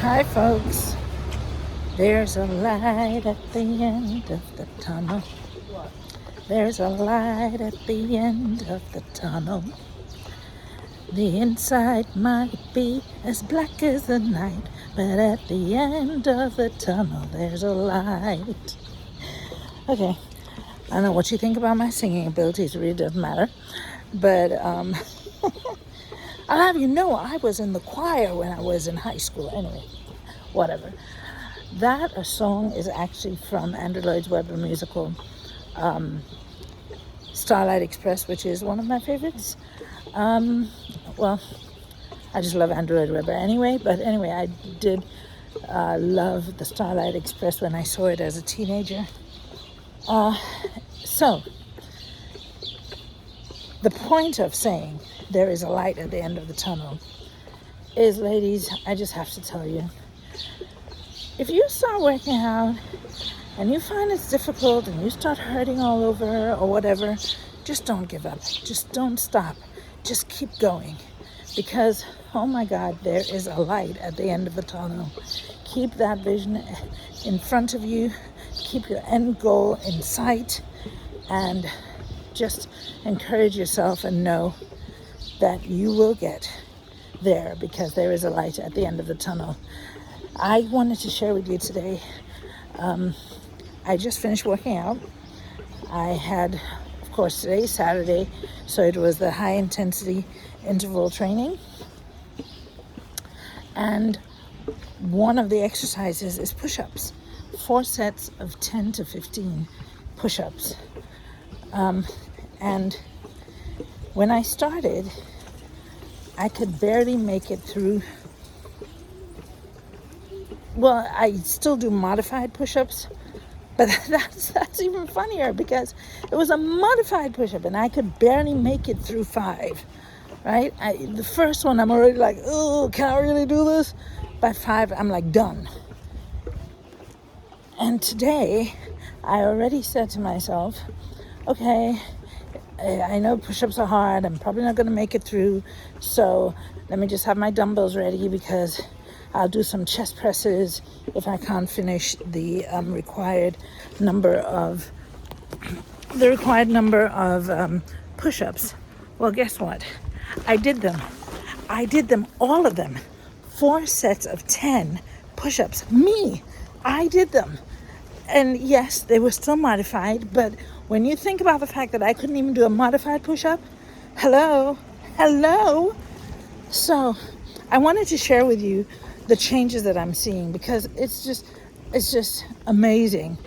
Hi, folks. There's a light at the end of the tunnel. There's a light at the end of the tunnel. The inside might be as black as the night, but at the end of the tunnel, there's a light. Okay, I don't know what you think about my singing abilities. It really doesn't matter. But I'll have you know, I was in the choir when I was in high school. Anyway, whatever. That song is actually from Andrew Lloyd Webber musical Starlight Express, which is one of my favorites. Well, I just love Andrew Lloyd Webber anyway. But anyway, I did love the Starlight Express when I saw it as a teenager. So, the point of saying there is a light at the end of the tunnel is, ladies, I just have to tell you, if you start working out and you find it's difficult and you start hurting all over or whatever, just don't give up. Just don't stop. Just keep going. Because, oh my God, there is a light at the end of the tunnel. Keep that vision in front of you. Keep your end goal in sight. And just encourage yourself and know that you will get there, because there is a light at the end of the tunnel. I wanted to share with you today, I just finished working out. I had, of course, today's Saturday, so it was the high intensity interval training. And one of the exercises is push-ups, 4 sets of 10 to 15 push-ups. And when I started, I could barely make it through. Well, I still do modified push-ups, but that's even funnier, because it was a modified push-up and I could barely make it through 5, right? The first one, I'm already like, oh, can I really do this? By 5, I'm like done. And today, I already said to myself, okay, I know push-ups are hard. I'm probably not going to make it through. So let me just have my dumbbells ready, because I'll do some chest presses if I can't finish the required number of push-ups. Well, guess what? I did them. All of them. 4 sets of 10 push-ups. I did them. And yes, they were still modified, but when you think about the fact that I couldn't even do a modified push-up, hello. So I wanted to share with you the changes that I'm seeing, because it's just amazing.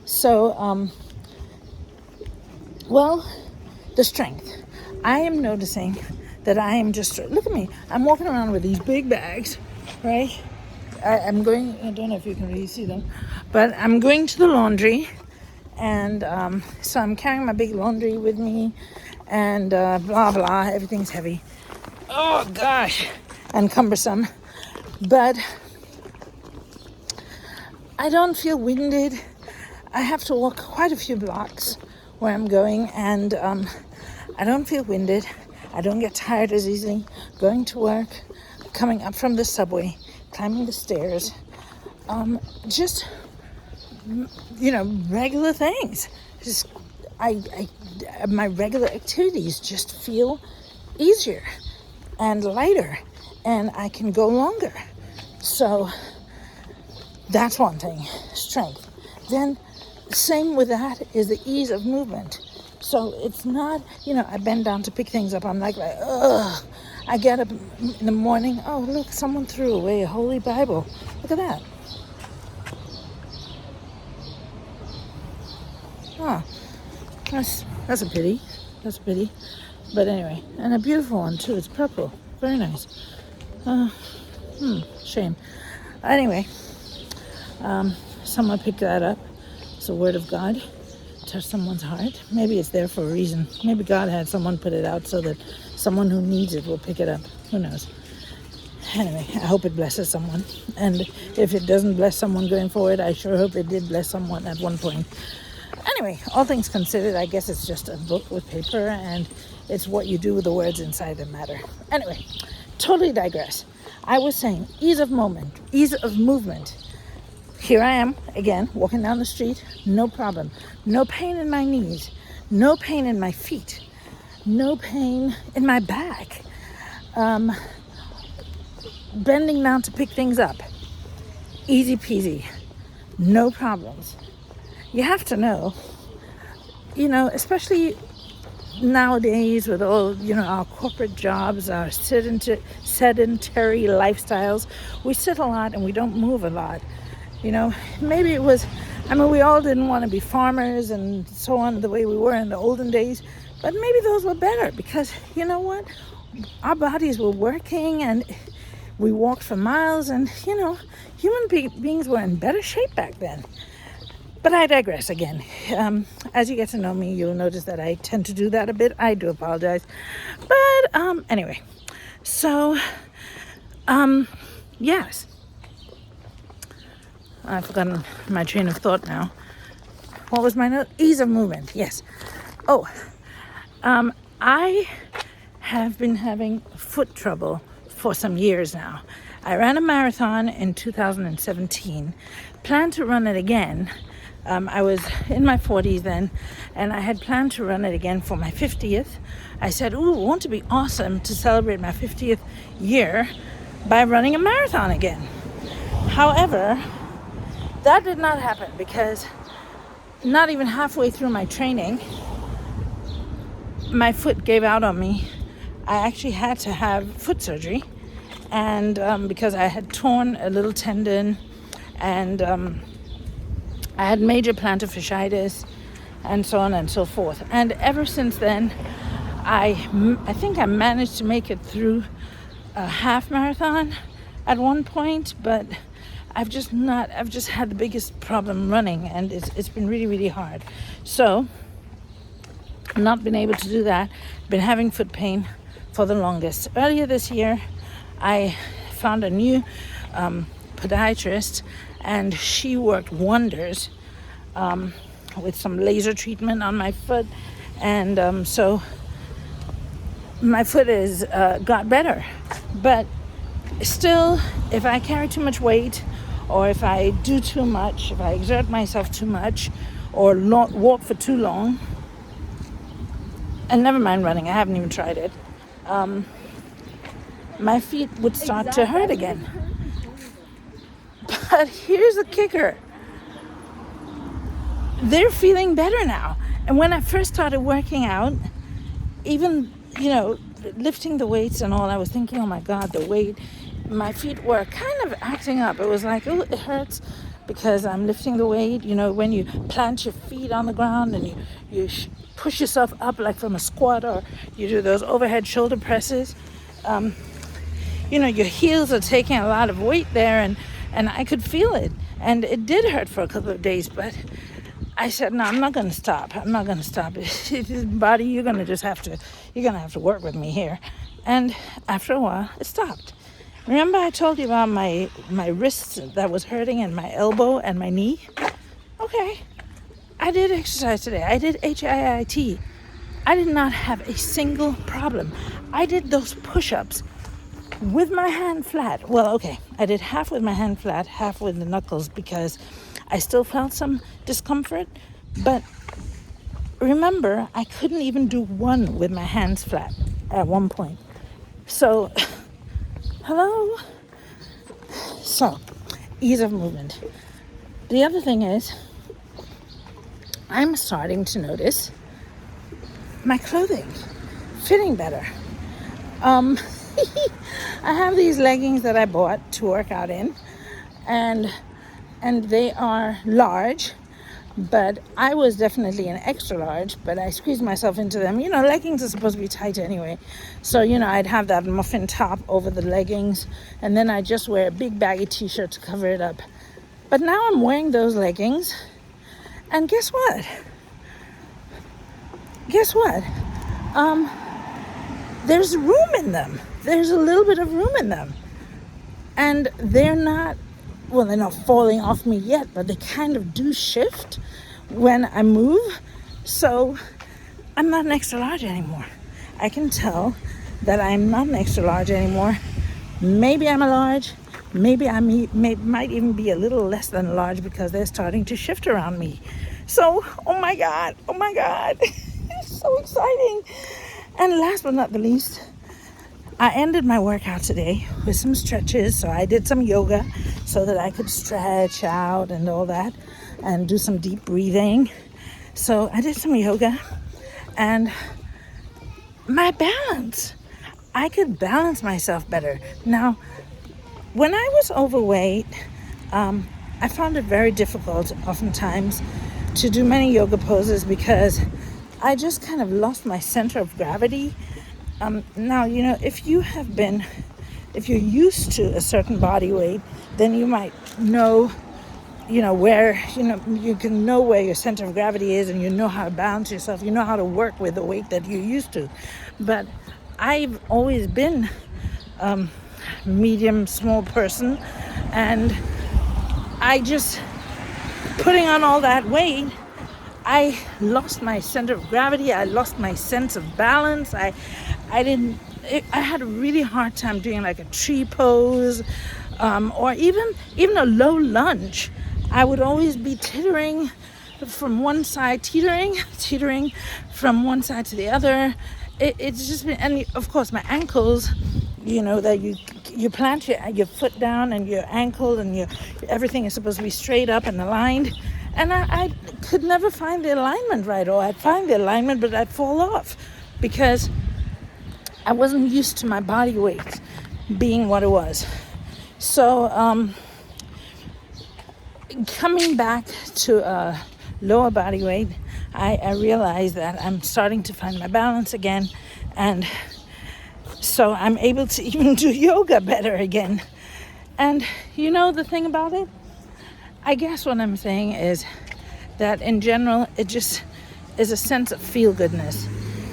So, the strength. I am noticing that I am just, look at me, I'm walking around with these big bags, right? I'm going, I don't know if you can really see them, but I'm going to the laundry, and so I'm carrying my big laundry with me, and blah, blah, everything's heavy. Oh, gosh, and cumbersome. But I don't feel winded. I have to walk quite a few blocks where I'm going, and I don't feel winded. I don't get tired as easily going to work, coming up from the subway, climbing the stairs, just, regular things. Just, my regular activities just feel easier and lighter, and I can go longer. So that's one thing, strength. Then same with that is the ease of movement. So it's not, I bend down to pick things up. I'm like, ugh. I get up in the morning. Oh, look, someone threw away a Holy Bible. Look at that. Oh, that's a pity. But anyway, and a beautiful one too. It's purple. Very nice. Shame. Anyway, someone picked that up. It's a word of God. Touch someone's heart. Maybe it's there for a reason. Maybe God had someone put it out so that someone who needs it will pick it up. Who knows? Anyway, I hope it blesses someone. And if it doesn't bless someone going forward, I sure hope it did bless someone at one point. Anyway, all things considered, I guess it's just a book with paper, and it's what you do with the words inside that matter. Anyway, totally digress. I was saying ease of movement. Here I am again, walking down the street, no problem. No pain in my knees, no pain in my feet, no pain in my back. Bending down to pick things up, easy peasy, no problems. You have to know, especially nowadays with all, our corporate jobs, our sedentary lifestyles, we sit a lot and we don't move a lot. Maybe it was, we all didn't want to be farmers and so on the way we were in the olden days, but maybe those were better because, you know what? Our bodies were working and we walked for miles and, human beings were in better shape back then. But I digress again. As you get to know me, you'll notice that I tend to do that a bit. I do apologize. But anyway, so, yes. I've forgotten my train of thought now. What was my note? Ease of movement, yes. I have been having foot trouble for some years now. I ran a marathon in 2017, planned to run it again. I was in my 40s then, and I had planned to run it again for my 50th. I said, won't it be awesome to celebrate my 50th year by running a marathon again? However, that did not happen because not even halfway through my training, my foot gave out on me. I actually had to have foot surgery, and because I had torn a little tendon, and I had major plantar fasciitis, and so on and so forth. And ever since then, I think I managed to make it through a half marathon at one point, but I've just had the biggest problem running, and it's been really, really hard. So, not been able to do that. Been having foot pain for the longest. Earlier this year, I found a new podiatrist, and she worked wonders with some laser treatment on my foot, and so my foot is got better. But still, if I carry too much weight, or if I do too much, if I exert myself too much, or walk for too long, and never mind running, I haven't even tried it, my feet would start to hurt again. But here's the kicker. They're feeling better now. And when I first started working out, even, lifting the weights and all, I was thinking, oh my God, the weight. My feet were kind of acting up. It was like, it hurts because I'm lifting the weight. When you plant your feet on the ground and you push yourself up like from a squat, or you do those overhead shoulder presses, your heels are taking a lot of weight there, and I could feel it. And it did hurt for a couple of days, but I said, no, I'm not going to stop. Body, you're going to have to work with me here. And after a while, it stopped. Remember I told you about my wrist that was hurting, and my elbow and my knee? Okay. I did exercise today. I did HIIT. I did not have a single problem. I did those push-ups with my hand flat. Well, okay. I did half with my hand flat, half with the knuckles, because I still felt some discomfort. But remember, I couldn't even do one with my hands flat at one point. So, hello? So, ease of movement. The other thing is, I'm starting to notice my clothing fitting better. I have these leggings that I bought to work out in, and they are large, but I was definitely an extra large, but I squeezed myself into them. Leggings are supposed to be tight anyway. So, I'd have that muffin top over the leggings, and then I just wear a big baggy t-shirt to cover it up. But now I'm wearing those leggings, and guess what? There's room in them. There's a little bit of room in them. And they're not falling off me yet, but they kind of do shift when I move. So I'm not an extra large anymore. I can tell that I'm not an extra large anymore Maybe I'm a large. Maybe might even be a little less than a large because they're starting to shift around me. So, oh my God, it's so exciting. And last but not the least, I ended my workout today with some stretches. So I did some yoga so that I could stretch out and all that and do some deep breathing. So I did some yoga and my balance, I could balance myself better. Now, when I was overweight, I found it very difficult oftentimes to do many yoga poses because I just kind of lost my center of gravity. Now, if you're used to a certain body weight, then you might know, where, you can know where your center of gravity is and you know how to balance yourself. You know how to work with the weight that you're used to. But I've always been medium, small person, and I just, putting on all that weight, I lost my center of gravity. I lost my sense of balance. I had a really hard time doing like a tree pose, or even a low lunge. I would always be teetering from one side, teetering from one side to the other. It's just been, and of course my ankles, that you plant your foot down and your ankle and everything is supposed to be straight up and aligned. And I could never find the alignment right, or I'd find the alignment, but I'd fall off because I wasn't used to my body weight being what it was. So coming back to a lower body weight, I realized that I'm starting to find my balance again, and so I'm able to even do yoga better again. And the thing about it, I guess what I'm saying is that in general, it just is a sense of feel-goodness.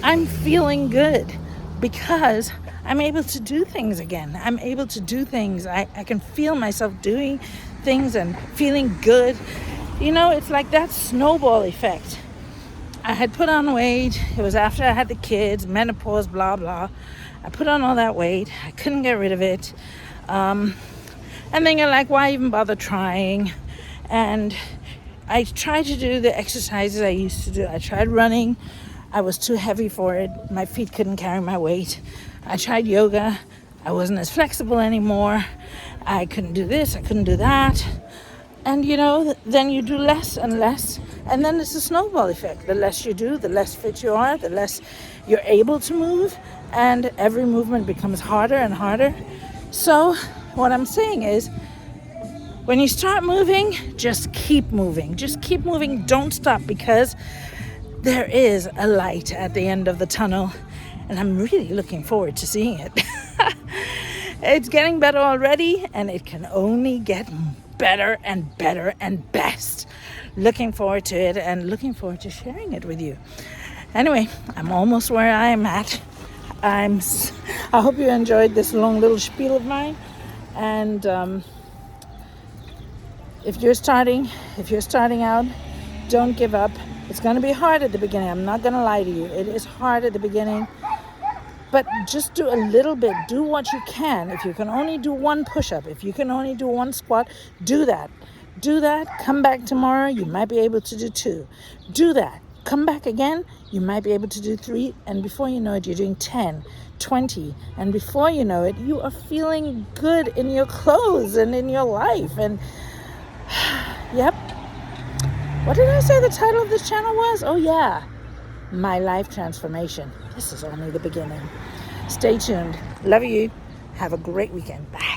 I'm feeling good because I'm able to do things again. I'm able to do things. I can feel myself doing things and feeling good. It's like that snowball effect. I had put on weight. It was after I had the kids, menopause, blah, blah. I put on all that weight. I couldn't get rid of it. And then you're like, why even bother trying? And I tried to do the exercises I used to do. I tried running. I was too heavy for it. My feet couldn't carry my weight. I tried yoga. I wasn't as flexible anymore. I couldn't do this. I couldn't do that. And, then you do less and less. And then it's a snowball effect. The less you do, the less fit you are, the less you're able to move. And every movement becomes harder and harder. So what I'm saying is, when you start moving, just keep moving. Just keep moving. Don't stop, because there is a light at the end of the tunnel. And I'm really looking forward to seeing it. It's getting better already, and it can only get better and better and best. Looking forward to it and looking forward to sharing it with you. Anyway, I'm almost where I am at. I hope you enjoyed this long little spiel of mine. And if you're starting out, don't give up. It's going to be hard at the beginning. I'm not going to lie to you. It is hard at the beginning. But just do a little bit. Do what you can. If you can only do one push-up, if you can only do one squat, do that. Do that. Come back tomorrow. You might be able to do 2. Do that. Come back again. You might be able to do 3. And before you know it, you're doing 10, 20. And before you know it, you are feeling good in your clothes and in your life. And yep. What did I say the title of this channel was? Oh, yeah. My life transformation. This is only the beginning. Stay tuned. Love you. Have a great weekend. Bye.